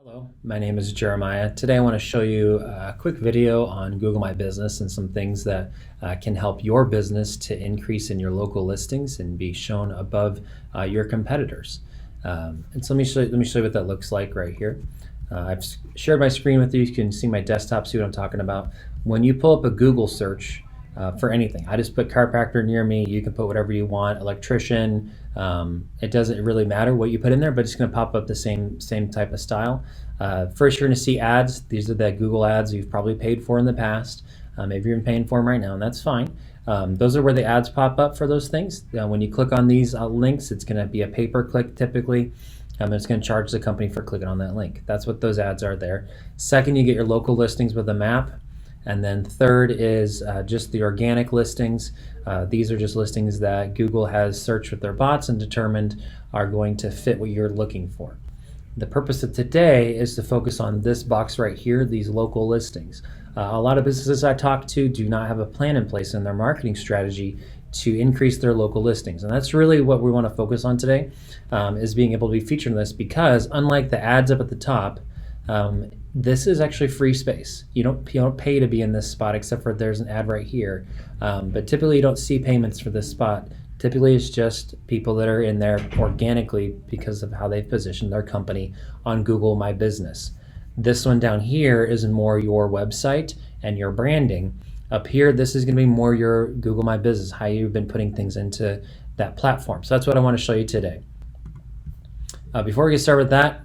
Hello, my name is Jeremiah. Today I want to show you a quick video on Google My Business and some things that can help your business to increase in your local listings and be shown above your competitors. And so let me show you what that looks like right here. I've shared my screen with you. You can see my desktop, see what I'm talking about. When you pull up a Google search for anything, I just put chiropractor near me. You can put whatever you want, electrician. It doesn't really matter what you put in there, but it's going to pop up the same type of style. First, you're going to see ads. These are the Google ads you've probably paid for in the past. Maybe you're paying for them right now, and that's fine. Those are where the ads pop up for those things. When you click on these links, it's going to be a pay-per-click typically. It's going to charge the company for clicking on that link. That's what those ads are there. Second, you get your local listings with a map. And then third is just the organic listings. These are just listings that Google has searched with their bots and determined are going to fit what you're looking for. The purpose of today is to focus on this box right here, these local listings. A lot of businesses I talk to do not have a plan in place in their marketing strategy to increase their local listings. And that's really what we want to focus on today, is being able to be featured in this, because unlike the ads up at the top, this is actually free space. You don't pay to be in this spot, except for there's an ad right here. But typically you don't see payments for this spot. Typically it's just people that are in there organically because of how they've positioned their company on Google My Business. This one down here is more your website and your branding. Up here, this is going to be more your Google My Business, how you've been putting things into that platform. So that's what I want to show you today. Before we get started with that,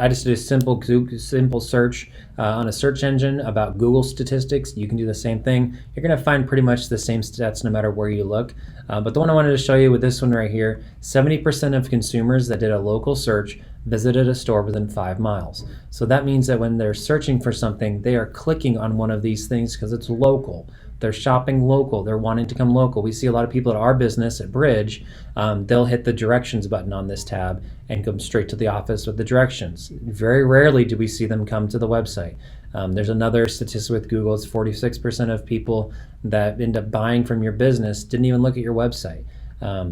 I just did a simple search on a search engine about Google statistics. You can do the same thing. You're going to find pretty much the same stats no matter where you look. But the one I wanted to show you with this one right here, 70% of consumers that did a local search visited a store within 5 miles. So that means that when they're searching for something, they are clicking on one of these things because it's local. They're shopping local. They're wanting to come local. We see a lot of people at our business at Bridge, they'll hit the directions button on this tab and come straight to the office with the directions. Very rarely do we see them come to the website. There's another statistic with Google. It's 46% of people that end up buying from your business didn't even look at your website.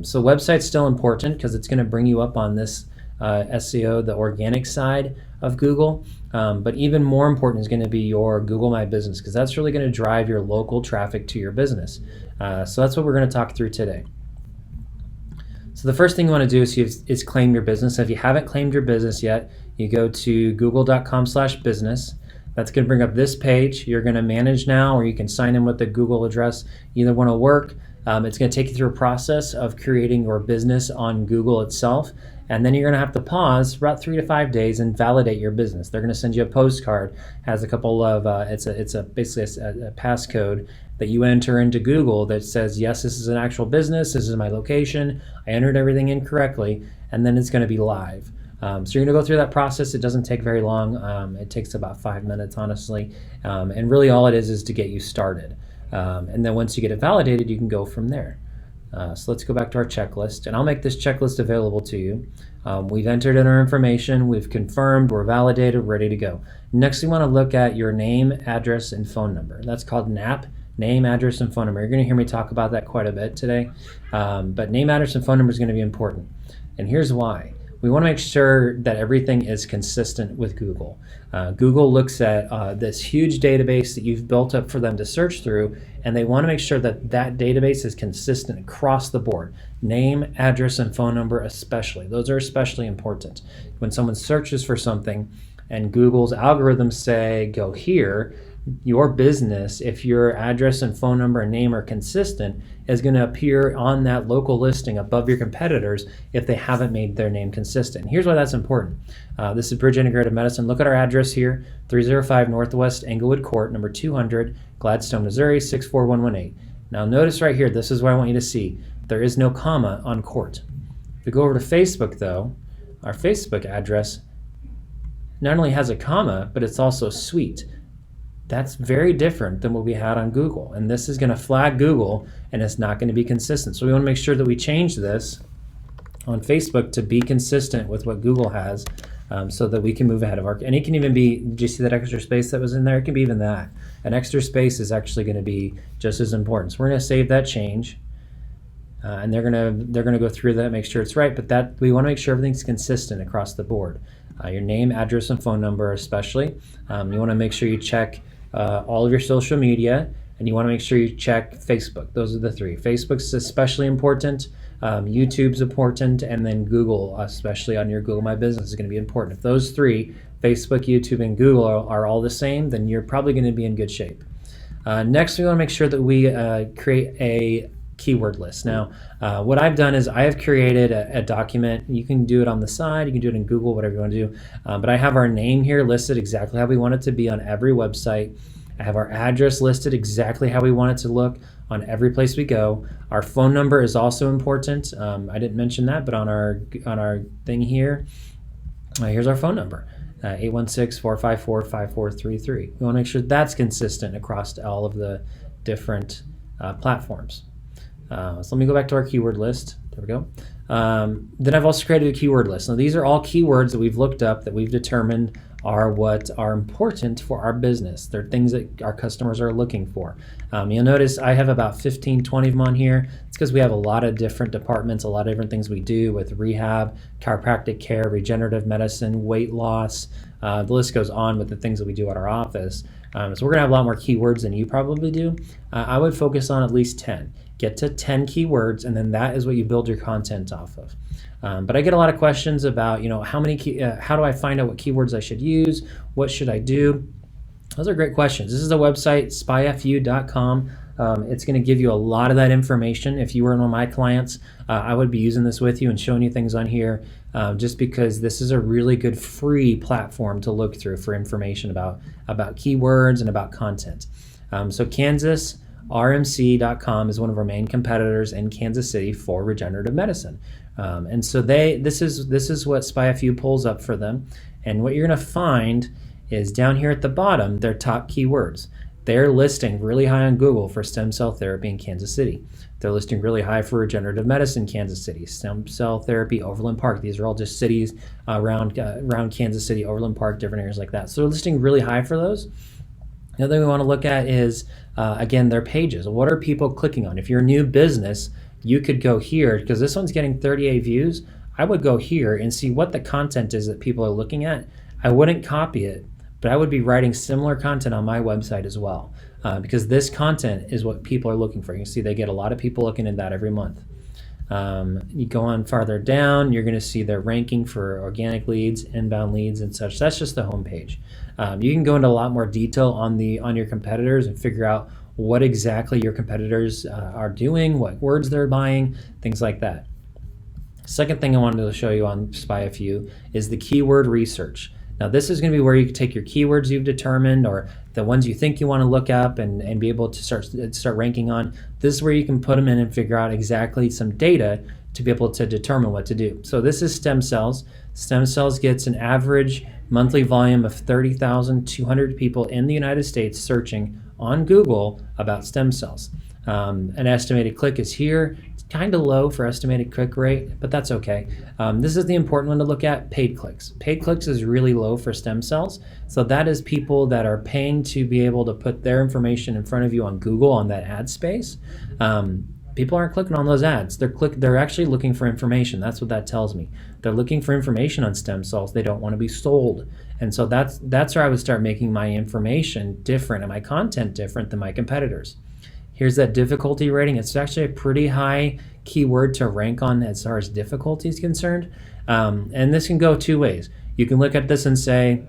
So website's still important because it's going to bring you up on this SEO, the organic side of Google. But even more important is going to be your Google My Business, because that's really going to drive your local traffic to your business. So that's what we're going to talk through today. So the first thing you want to do is claim your business. So if you haven't claimed your business yet, you go to google.com/business. That's going to bring up this page. You're going to manage now, or you can sign in with the Google address. You either want to work. It's going to take you through a process of creating your business on Google itself. And then you're going to have to pause for about 3 to 5 days and validate your business. They're going to send you a postcard, has a couple of basically a passcode that you enter into Google that says, yes, this is an actual business, this is my location, I entered everything in correctly, and then it's going to be live. So you're going to go through that process. It doesn't take very long. It takes about 5 minutes, honestly. And really all it is to get you started. And then once you get it validated, you can go from there. So let's go back to our checklist, and I'll make this checklist available to you. We've entered in our information, we've confirmed, we're validated, ready to go. Next, we want to look at your name, address, and phone number. That's called NAP, name, address, and phone number. You're going to hear me talk about that quite a bit today. But name, address, and phone number is going to be important. And here's why. We want to make sure that everything is consistent with Google. Google looks at this huge database that you've built up for them to search through, and they want to make sure that that database is consistent across the board. Name, address, and phone number especially. Those are especially important. When someone searches for something and Google's algorithms say, go here, your business, if your address and phone number and name are consistent, is going to appear on that local listing above your competitors if they haven't made their name consistent. Here's why that's important. This is Bridge Integrative Medicine. Look at our address here, 305 Northwest Englewood Court, number 200, Gladstone, Missouri, 64118. Now notice right here, this is what I want you to see. There is no comma on court. If we go over to Facebook though, our Facebook address not only has a comma, but it's also suite. That's very different than what we had on Google. And this is going to flag Google, and it's not going to be consistent. So we want to make sure that we change this on Facebook to be consistent with what Google has, so that we can move ahead of our, and it can even be, did you see that extra space that was in there? It can be even that. An extra space is actually going to be just as important. So we're going to save that change. And they're gonna go through that, make sure it's right, but that we want to make sure everything's consistent across the board. your name, address, and phone number especially. You want to make sure you check all of your social media, and you want to make sure you check Facebook. Those are the three. Facebook's especially important. YouTube's important, and then Google, especially on your Google My Business, is going to be important. If those three, Facebook, YouTube, and Google, are all the same, then you're probably going to be in good shape. Next, we want to make sure that we create a keyword list. Now, what I've done is I have created a document. You can do it on the side, you can do it in Google, whatever you want to do. But I have our name here listed exactly how we want it to be on every website. I have our address listed exactly how we want it to look on every place we go. Our phone number is also important. I didn't mention that, but on our thing here, here's our phone number. 816-454-5433. We want to make sure that's consistent across all of the different platforms. So let me go back to our keyword list. There we go. Then I've also created a keyword list. Now these are all keywords that we've looked up, that we've determined are what are important for our business. They're things that our customers are looking for. You'll notice I have about 15, 20 of them on here. It's because we have a lot of different departments, a lot of different things we do with rehab, chiropractic care, regenerative medicine, weight loss. The list goes on with the things that we do at our office. So we're gonna have a lot more keywords than you probably do. I would focus on at least 10. Get to 10 keywords, and then that is what you build your content off of. But I get a lot of questions about, how do I find out what keywords I should use? What should I do? Those are great questions. This is the website, spyfu.com. It's going to give you a lot of that information. If you were one of my clients, I would be using this with you and showing you things on here, just because this is a really good free platform to look through for information about keywords and about content. So KansasRMC.com is one of our main competitors in Kansas City for regenerative medicine. And so this is what SpyFU pulls up for them. And what you're going to find is down here at the bottom, their top keywords. They're listing really high on Google for stem cell therapy in Kansas City. They're listing really high for regenerative medicine, Kansas City, stem cell therapy, Overland Park. These are all just cities around Kansas City, Overland Park, different areas like that. So they're listing really high for those. The other thing we want to look at is, again, their pages. What are people clicking on? If you're a new business, you could go here, because this one's getting 38 views. I would go here and see what the content is that people are looking at. I wouldn't copy it, but I would be writing similar content on my website as well, because this content is what people are looking for. You can see they get a lot of people looking at that every month. You go on farther down, you're going to see their ranking for organic leads, inbound leads, and such. That's just the home page. You can go into a lot more detail on your competitors and figure out what exactly your competitors are doing, what words they're buying, things like that. Second thing I wanted to show you on SpyFU is the keyword research. Now this is going to be where you can take your keywords you've determined, or the ones you think you want to look up and be able to start ranking on. This is where you can put them in and figure out exactly some data to be able to determine what to do. So this is stem cells. Stem cells gets an average monthly volume of 30,200 people in the United States searching on Google about stem cells. An estimated click is here. It's kind of low for estimated click rate, but that's okay. This is the important one to look at, paid clicks. Paid clicks is really low for stem cells. So that is people that are paying to be able to put their information in front of you on Google on that ad space. People aren't clicking on those ads. They're actually looking for information. That's what that tells me. They're looking for information on stem cells. They don't want to be sold. And so that's where I would start making my information different and my content different than my competitors. Here's that difficulty rating. It's actually a pretty high keyword to rank on as far as difficulty is concerned. And this can go two ways. You can look at this and say,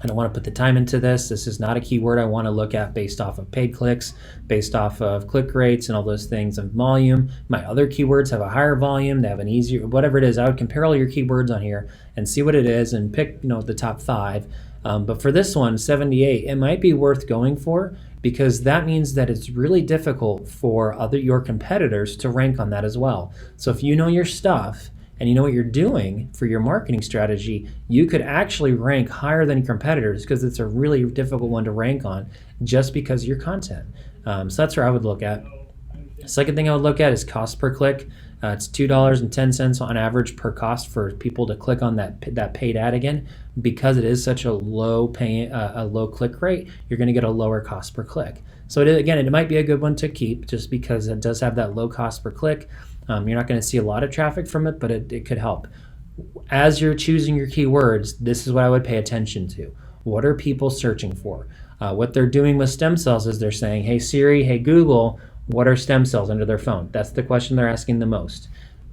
I don't want to put the time into this. This is not a keyword I want to look at based off of paid clicks, based off of click rates and all those things, and volume. My other keywords have a higher volume. They have an easier, whatever it is. I would compare all your keywords on here and see what it is and pick, the top 5. But for this one, 78, it might be worth going for, because that means that it's really difficult for your competitors to rank on that as well. So if you know your stuff and you know what you're doing for your marketing strategy, you could actually rank higher than your competitors, because it's a really difficult one to rank on just because of your content. So that's where I would look at. Second thing I would look at is cost per click. It's $2.10 on average per cost for people to click on that paid ad again. Because it is such a low click rate, you're going to get a lower cost per click. So it might be a good one to keep, just because it does have that low cost per click. You're not going to see a lot of traffic from it, but it could help. as you're choosing your keywords, this is what I would pay attention to. What are people searching for? What they're doing with stem cells is they're saying, hey Siri, hey Google, what are stem cells under their phone? That's the question they're asking the most.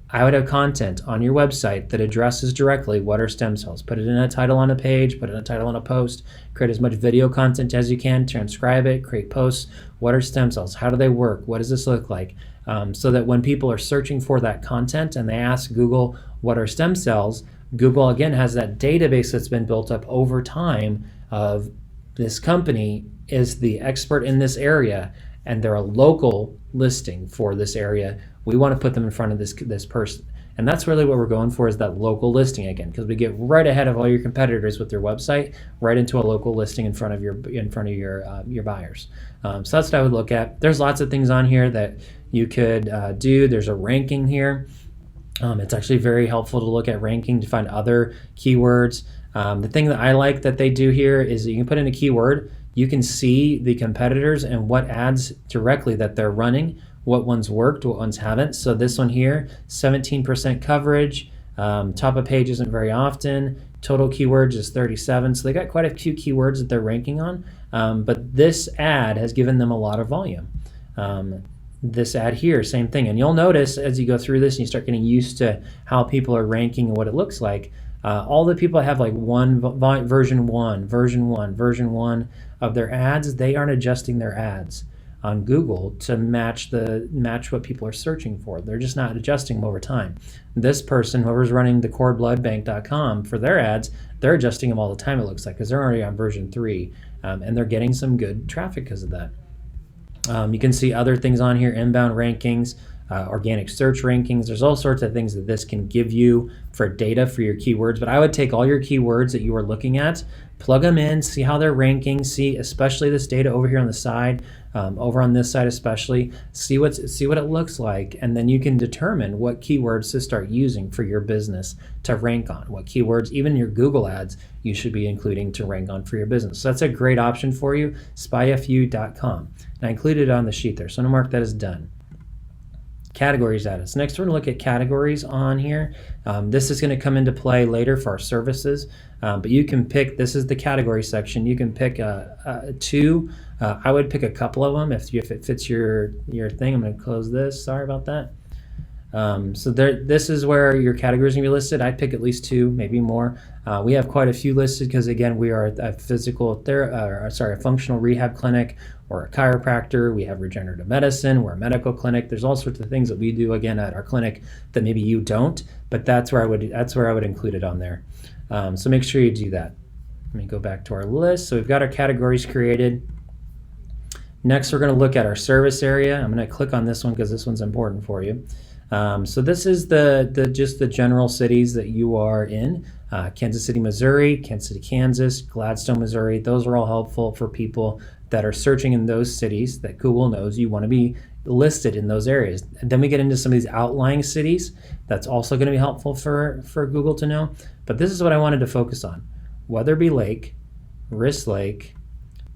I would have content on your website that addresses directly what are stem cells. Put it in a title on a page, put it in a title on a post, create as much video content as you can, transcribe it, create posts. What are stem cells? How do they work? What does this look like? So that when people are searching for that content and they ask Google, what are stem cells? Google again has that database that's been built up over time of this company is the expert in this area and they're a local listing for this area. We want to put them in front of this person. And that's really what we're going for, is that local listing again, because we get right ahead of all your competitors with their website, right into a local listing in front of your buyers. So that's what I would look at. There's lots of things on here that you could do. There's a ranking here. It's actually very helpful to look at ranking to find other keywords. The thing that I like that they do here is that you can put in a keyword, you can see the competitors and what ads directly that they're running, what ones worked, what ones haven't. So this one here, 17% coverage, top of page isn't very often, total keywords is 37. So they got quite a few keywords that they're ranking on, but this ad has given them a lot of volume. This ad here, same thing. And you'll notice as you go through this and you start getting used to how people are ranking and what it looks like, all the people that have like version one of their ads, they aren't adjusting their ads on Google to match what people are searching for. They're just not adjusting them over time. This person, whoever's running the corebloodbank.com for their ads, they're adjusting them all the time, it looks like, because they're already on version 3, and they're getting some good traffic because of that. You can see other things on here, inbound rankings, organic search rankings. There's all sorts of things that this can give you for data for your keywords, but I would take all your keywords that you are looking at, plug them in, see how they're ranking, see especially this data over here on the side, over on this side especially, see what it looks like, and then you can determine what keywords to start using for your business to rank on, what keywords, even your Google ads, you should be including to rank on for your business. So that's a great option for you, spyfu.com. And I included it on the sheet there, so I'm gonna mark that as done. Category status. Next, we're going to look at categories on here. This is going to come into play later for our services, but you can pick, this is the category section. You can pick two. I would pick a couple of them if it fits your thing. I'm going to close this. Sorry about that. So this is where your categories are going to be listed. I'd pick at least 2, maybe more. We have quite a few listed because, again, we are a functional rehab clinic or a chiropractor. We have regenerative medicine. We're a medical clinic. There's all sorts of things that we do, again, at our clinic that maybe you don't, but that's where I would include it on there. So make sure you do that. Let me go back to our list. So we've got our categories created. Next, we're going to look at our service area. I'm going to click on this one because this one's important for you. So this is just the general cities that you are in. Kansas City, Missouri, Kansas City, Kansas, Gladstone, Missouri. Those are all helpful for people that are searching in those cities that Google knows you want to be listed in those areas. And then we get into some of these outlying cities. That's also going to be helpful for Google to know. But this is what I wanted to focus on. Weatherby Lake, Riss Lake,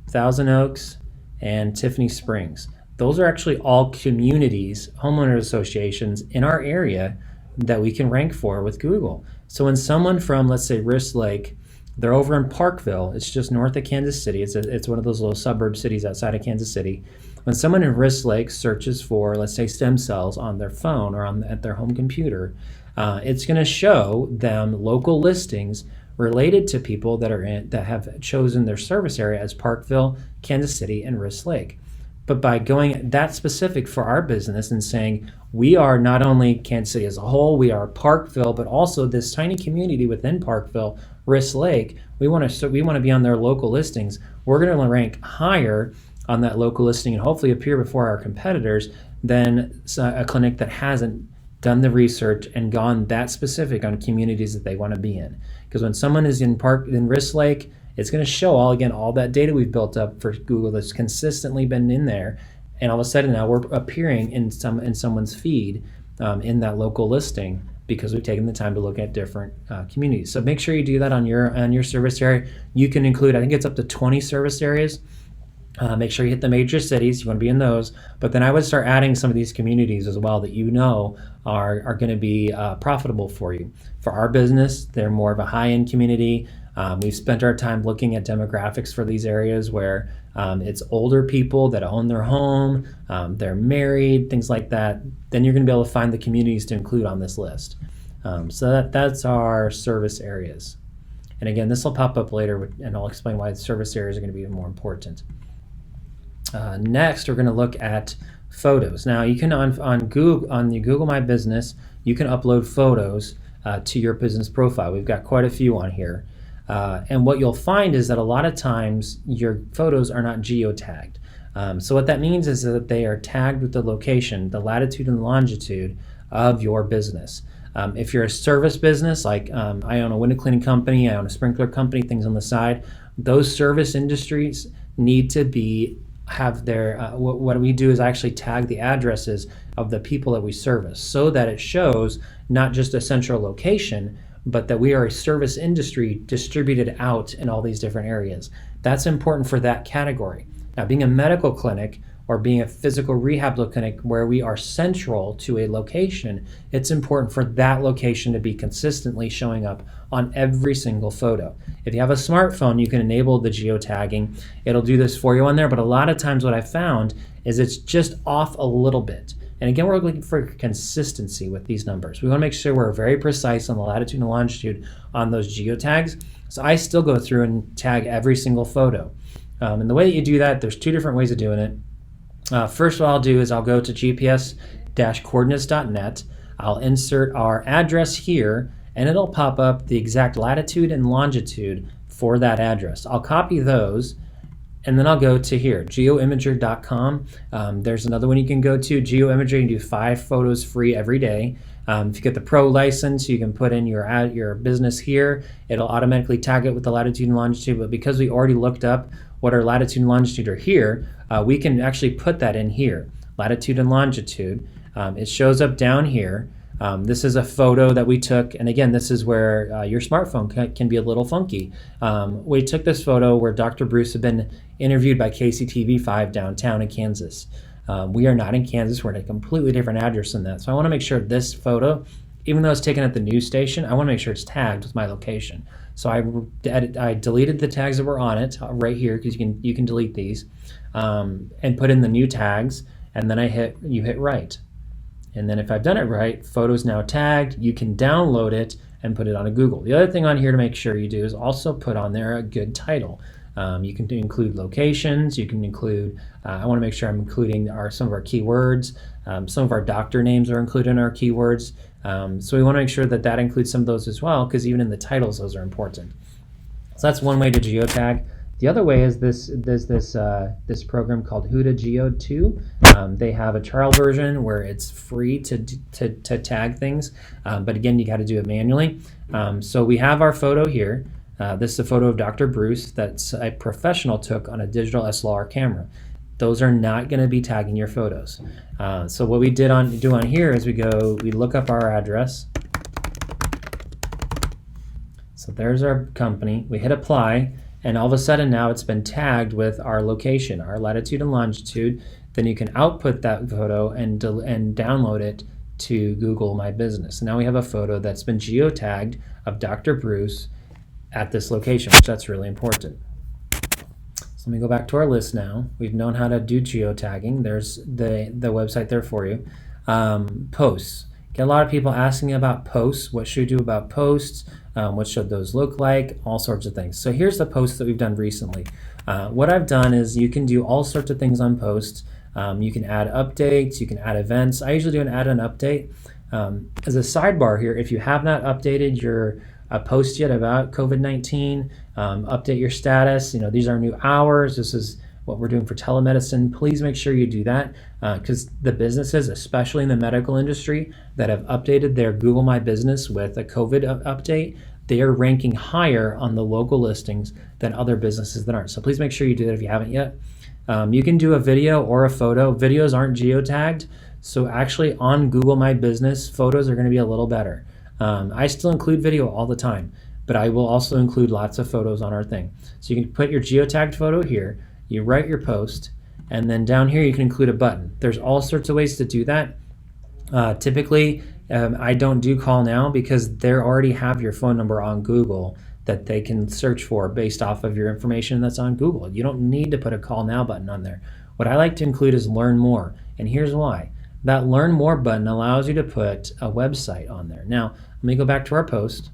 Thousand Oaks, and Tiffany Springs. Those are actually all communities, homeowner associations in our area that we can rank for with Google. So when someone from, let's say, Riss Lake, they're over in Parkville, it's just north of Kansas City, it's one of those little suburb cities outside of Kansas City. When someone in Riss Lake searches for, let's say, stem cells on their phone or at their home computer, it's going to show them local listings related to people that have chosen their service area as Parkville, Kansas City, and Riss Lake. But by going that specific for our business and saying we are not only Kansas City as a whole, we are Parkville, but also this tiny community within Parkville, Riss Lake, we want to be on their local listings. We're going to rank higher on that local listing and hopefully appear before our competitors than a clinic that hasn't done the research and gone that specific on communities that they want to be in. Because when someone is in Riss Lake, it's going to show all that data we've built up for Google that's consistently been in there, and all of a sudden now we're appearing in someone's feed in that local listing because we've taken the time to look at different communities. So make sure you do that on your service area. You can include, I think it's up to 20 service areas. Make sure you hit the major cities. You want to be in those. But then I would start adding some of these communities as well that you know are going to be profitable for you. For our business, they're more of a high-end community. We've spent our time looking at demographics for these areas where it's older people that own their home, they're married, things like that. Then you're going to be able to find the communities to include on this list. So that's our service areas. And again, this will pop up later, and I'll explain why the service areas are going to be more important. Next, we're going to look at photos. Now, you can on the Google My Business, you can upload photos to your business profile. We've got quite a few on here. And what you'll find is that a lot of times your photos are not geotagged. So what that means is that they are tagged with the location, the latitude and longitude of your business. If you're a service business, like I own a window cleaning company, I own a sprinkler company, things on the side, those service industries need to have their, what we do is actually tag the addresses of the people that we service so that it shows not just a central location, but that we are a service industry distributed out in all these different areas. That's important for that category. Now, being a medical clinic or being a physical rehab clinic where we are central to a location, it's important for that location to be consistently showing up on every single photo. If you have a smartphone, you can enable the geotagging. It'll do this for you on there, but a lot of times what I found is it's just off a little bit. And again, we're looking for consistency with these numbers. We want to make sure we're very precise on the latitude and longitude on those geotags. So I still go through and tag every single photo. And the way that you do that, there's two different ways of doing it. First, what I'll do is I'll go to gps-coordinates.net. I'll insert our address here, and it'll pop up the exact latitude and longitude for that address. I'll copy those, and then I'll go to here, geoimager.com. There's another one you can go to, GeoImager. You can do 5 photos free every day. If you get the pro license, you can put in your business here. It'll automatically tag it with the latitude and longitude, but because we already looked up what our latitude and longitude are here, we can actually put that in here, latitude and longitude. It shows up down here. This is a photo that we took, and again, this is where your smartphone can be a little funky. We took this photo where Dr. Bruce had been interviewed by KCTV5 downtown in Kansas. We are not in Kansas. We're at a completely different address than that. So I want to make sure this photo, even though it's taken at the news station, I want to make sure it's tagged with my location. So I deleted the tags that were on it right here, because you can delete these, and put in the new tags, and then you hit write. And then if I've done it right, photo's now tagged. You can download it and put it on a Google. The other thing on here to make sure you do is also put on there a good title. You can include locations. You can include, I want to make sure I'm including some of our keywords. Some of our doctor names are included in our keywords. So we want to make sure that includes some of those as well, because even in the titles, those are important. So that's one way to geotag. The other way is this program called Huda Geo 2. They have a trial version where it's free to tag things, but again, you got to do it manually. So we have our photo here. This is a photo of Dr. Bruce that a professional took on a digital SLR camera. Those are not going to be tagging your photos. So what we do on here is we look up our address. So there's our company. We hit apply, and all of a sudden now it's been tagged with our location, our latitude and longitude. Then you can output that photo and download it to Google My Business. And now we have a photo that's been geotagged of Dr. Bruce at this location, which that's really important. So let me go back to our list now. We've known how to do geotagging. There's the website there for you. Posts. Get a lot of people asking about posts. What should we do about posts? What should those look like? All sorts of things. So here's the posts that we've done recently. What I've done is you can do all sorts of things on posts. You can add updates. You can add events. I usually do add an update. As a sidebar here, if you have not updated your post yet about COVID-19, update your status. These are new hours. This is what we're doing for telemedicine. Please make sure you do that, because the businesses, especially in the medical industry, that have updated their Google My Business with a COVID update, they are ranking higher on the local listings than other businesses that aren't. So please make sure you do that if you haven't yet. You can do a video or a photo. Videos aren't geotagged, so actually on Google My Business, photos are going to be a little better. I still include video all the time, but I will also include lots of photos on our thing. So you can put your geotagged photo here. you write your post, and then down here you can include a button. There's all sorts of ways to do that. Typically, I don't do call now because they already have your phone number on Google that they can search for based off of your information that's on Google. You don't need to put a call now button on there. What I like to include is learn more, and here's why. That learn more button allows you to put a website on there. Now, let me go back to our post,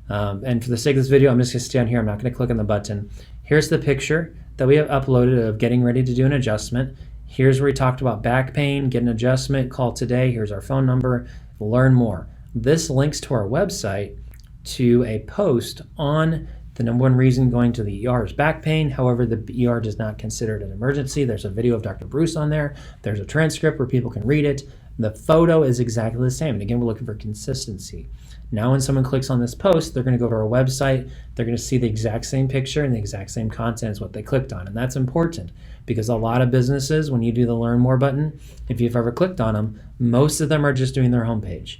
and for the sake of this video, I'm just going to stay on here. I'm not going to click on the button. Here's the picture that we have uploaded of getting ready to do an adjustment. Here's where we talked about back pain, get an adjustment, call today. Here's our phone number, learn more. This links to our website to a post on the number one reason going to the ER is back pain. However, the ER does not consider it an emergency. There's a video of Dr. Bruce on there. There's a transcript where people can read it. The photo is exactly the same. And again, we're looking for consistency. Now when someone clicks on this post, they're going to go to our website. They're going to see the exact same picture and the exact same content as what they clicked on. And that's important because a lot of businesses, when you do the Learn More button, if you've ever clicked on them, most of them are just doing their homepage.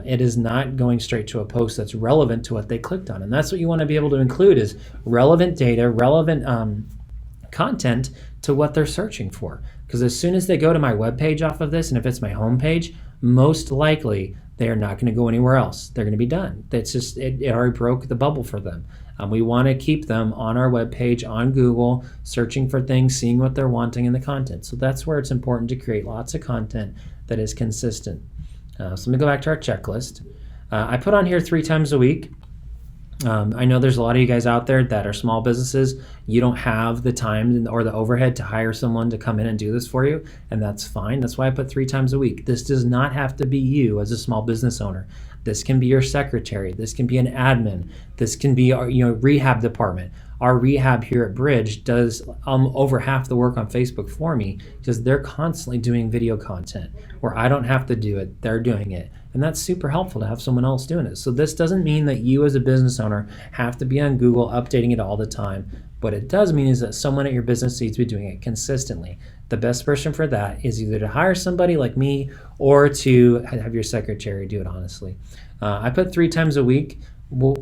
It is not going straight to a post that's relevant to what they clicked on. And that's what you want to be able to include is relevant data, relevant content to what they're searching for. Because as soon as they go to my webpage off of this, and if it's my homepage, most likely they are not going to go anywhere else. They're going to be done. It's just, it already broke the bubble for them. We want to keep them on our webpage, on Google, searching for things, seeing what they're wanting in the content. So that's where it's important to create lots of content that is consistent. So let me go back to our checklist. I put on here 3 times a week. I know there's a lot of you guys out there that are small businesses. You don't have the time or the overhead to hire someone to come in and do this for you, and that's fine. That's why I put 3 times a week. This does not have to be you as a small business owner. This can be your secretary. This can be an admin. This can be our rehab department. Our rehab here at Bridge does over half the work on Facebook for me because they're constantly doing video content where I don't have to do it. They're doing it. And that's super helpful to have someone else doing it. So this doesn't mean that you as a business owner have to be on Google updating it all the time. What it does mean is that someone at your business needs to be doing it consistently. The best person for that is either to hire somebody like me or to have your secretary do it, honestly. I put 3 times a week. Well,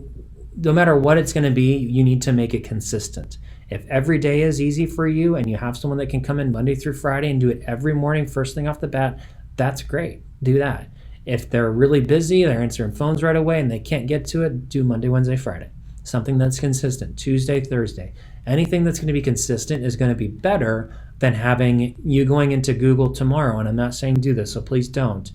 no matter what it's going to be, you need to make it consistent. If every day is easy for you and you have someone that can come in Monday through Friday and do it every morning, first thing off the bat, that's great. Do that. If they're really busy, they're answering phones right away and they can't get to it, do Monday, Wednesday, Friday. Something that's consistent, Tuesday, Thursday. Anything that's going to be consistent is going to be better than having you going into Google tomorrow, and I'm not saying do this, so please don't,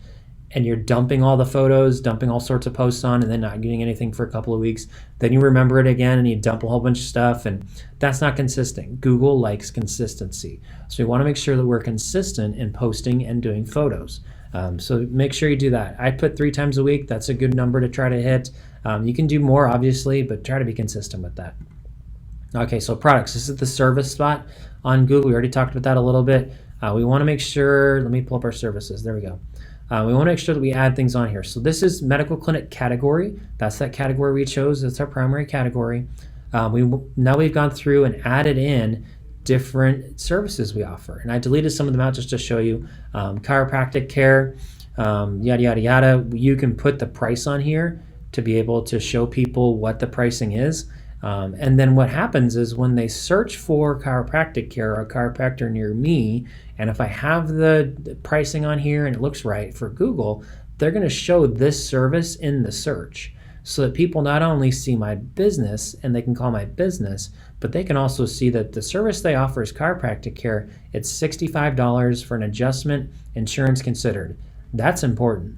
and you're dumping all the photos, dumping all sorts of posts on, and then not getting anything for a couple of weeks. Then you remember it again and you dump a whole bunch of stuff, and that's not consistent. Google likes consistency. So we want to make sure that we're consistent in posting and doing photos. So make sure you do that. I put 3 times a week. That's a good number to try to hit. You can do more, obviously, but try to be consistent with that. Okay, so products. This is the service spot on Google. We already talked about that a little bit. We want to make sure, let me pull up our services. There we go. We want to make sure that we add things on here. So this is medical clinic category. That's that category we chose. That's our primary category. Now we've gone through and added in different services we offer. And I deleted some of them out just to show you. Chiropractic care, yada, yada, yada. You can put the price on here to be able to show people what the pricing is. And then what happens is when they search for chiropractic care or a chiropractor near me, and if I have the pricing on here and it looks right for Google, they're going to show this service in the search so that people not only see my business and they can call my business, but they can also see that the service they offer is chiropractic care. It's $65 for an adjustment, insurance considered. That's important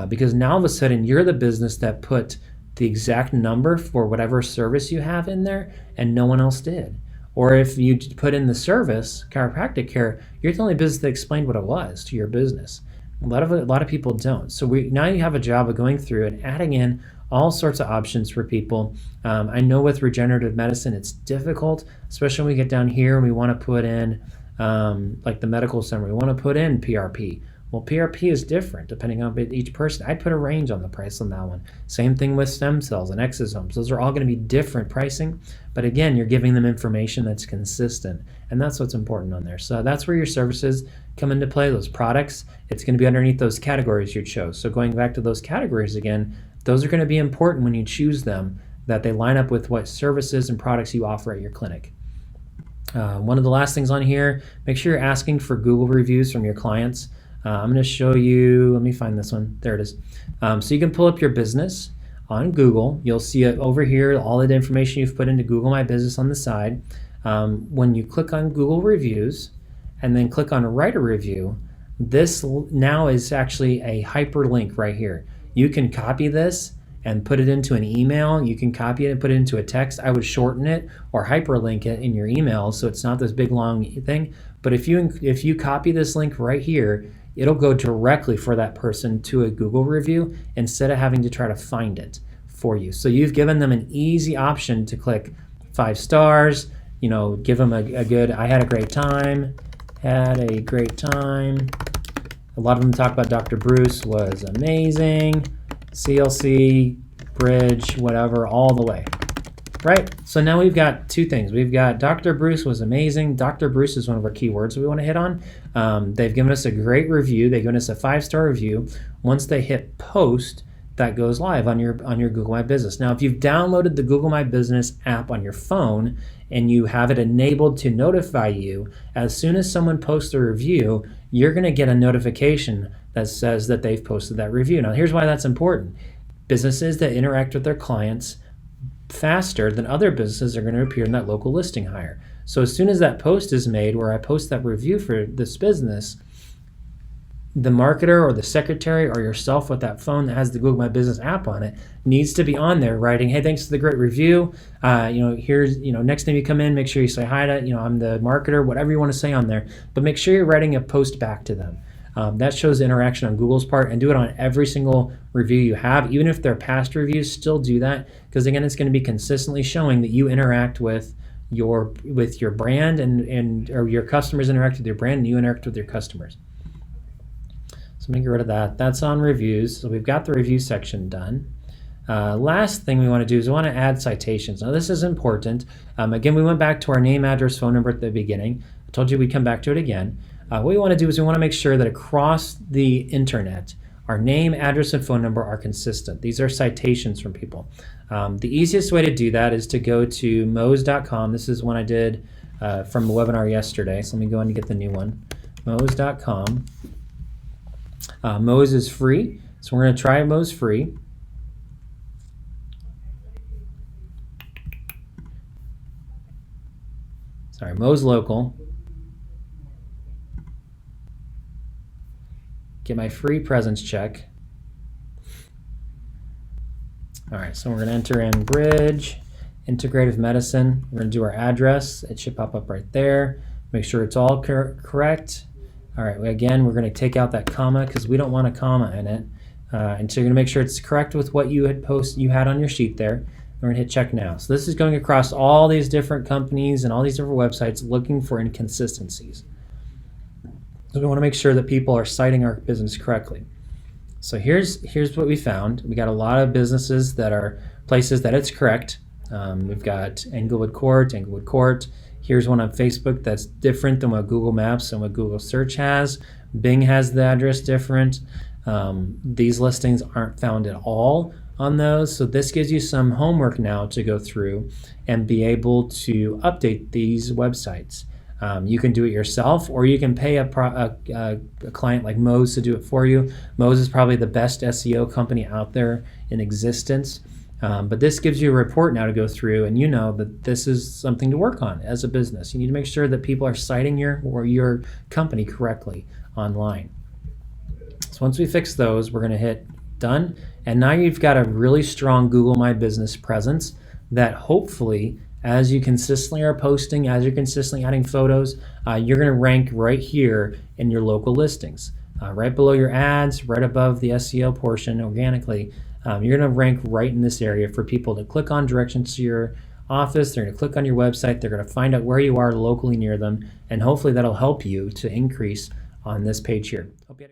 because now all of a sudden you're the business that put the exact number for whatever service you have in there and no one else did. Or if you put in the service, chiropractic care, you're the only business that explained what it was to your business. A lot of people don't. So now you have a job of going through and adding in all sorts of options for people. I know with regenerative medicine, it's difficult, especially when we get down here and we want to put in like the medical center, we want to put in PRP. Well, PRP is different depending on each person. I'd put a range on the price on that one. Same thing with stem cells and exosomes. Those are all going to be different pricing. But again, you're giving them information that's consistent. And that's what's important on there. So that's where your services come into play, those products. It's going to be underneath those categories you chose. So going back to those categories again, those are going to be important when you choose them, that they line up with what services and products you offer at your clinic. One of the last things on here, make sure you're asking for Google reviews from your clients. I'm going to show you, let me find this one. There it is. So you can pull up your business on Google. You'll see it over here, all the information you've put into Google My Business on the side. When you click on Google Reviews and then click on Write a Review, this now is actually a hyperlink right here. You can copy this and put it into an email. You can copy it and put it into a text. I would shorten it or hyperlink it in your email so it's not this big long thing. But if you copy this link right here, it'll go directly for that person to a Google review instead of having to try to find it for you. So you've given them an easy option to click 5 stars, give them a good, I had a great time, A lot of them talk about Dr. Bruce was amazing, CLC, Bridge, whatever, all the way. Right, so now we've got 2 things. We've got Dr. Bruce was amazing. Dr. Bruce is one of our keywords we want to hit on. They've given us a great review. They've given us a 5-star review. Once they hit post, that goes live on your Google My Business. Now, if you've downloaded the Google My Business app on your phone and you have it enabled to notify you, as soon as someone posts a review, you're going to get a notification that says that they've posted that review. Now, here's why that's important. Businesses that interact with their clients faster than other businesses are going to appear in that local listing higher. So as soon as that post is made where I post that review for this business, the marketer or the secretary or yourself with that phone that has the Google My Business app on it needs to be on there writing, hey, thanks for the great review. Here's, next time you come in, make sure you say hi to, I'm the marketer, whatever you want to say on there, but make sure you're writing a post back to them. That shows interaction on Google's part, and do it on every single review you have. Even if they're past reviews, still do that, because again, it's going to be consistently showing that you interact with your brand or your customers interact with your brand and you interact with your customers. So I'm going to get rid of that. That's on reviews. So we've got the review section done. Last thing we want to do is we want to add citations. Now this is important. Again, we went back to our name, address, phone number at the beginning. I told you we'd come back to it again. What we want to do is we want to make sure that across the internet, our name, address, and phone number are consistent. These are citations from people. The easiest way to do that is to go to Moz.com. This is one I did from a webinar yesterday. So let me go in and get the new one. Moz.com. Moz is free, so we're going to try Moz free. Sorry, Moz local. Get my free presence check. All right, so we're going to enter in Bridge Integrative Medicine. We're going to do our address. It should pop up right there. Make sure it's all correct. All right, again, we're going to take out that comma because we don't want a comma in it. And so you're going to make sure it's correct with what you had on your sheet there. We're going to hit check now. So this is going across all these different companies and all these different websites looking for inconsistencies. So we want to make sure that people are citing our business correctly. So here's what we found. We got a lot of businesses that are places that it's correct. We've got Englewood Court. Here's one on Facebook that's different than what Google Maps and what Google Search has. Bing has the address different. These listings aren't found at all on those. So this gives you some homework now to go through and be able to update these websites. You can do it yourself, or you can pay a client like Moz to do it for you. Moz is probably the best SEO company out there in existence. But this gives you a report now to go through, and you know that this is something to work on as a business. You need to make sure that people are citing your company correctly online. So once we fix those, we're going to hit done. And now you've got a really strong Google My Business presence that hopefully, as you consistently are posting, as you're consistently adding photos, you're going to rank right here in your local listings. Right below your ads, right above the SEO portion organically, you're going to rank right in this area for people to click on directions to your office. They're going to click on your website. They're going to find out where you are locally near them, and hopefully that'll help you to increase on this page here. Hope you had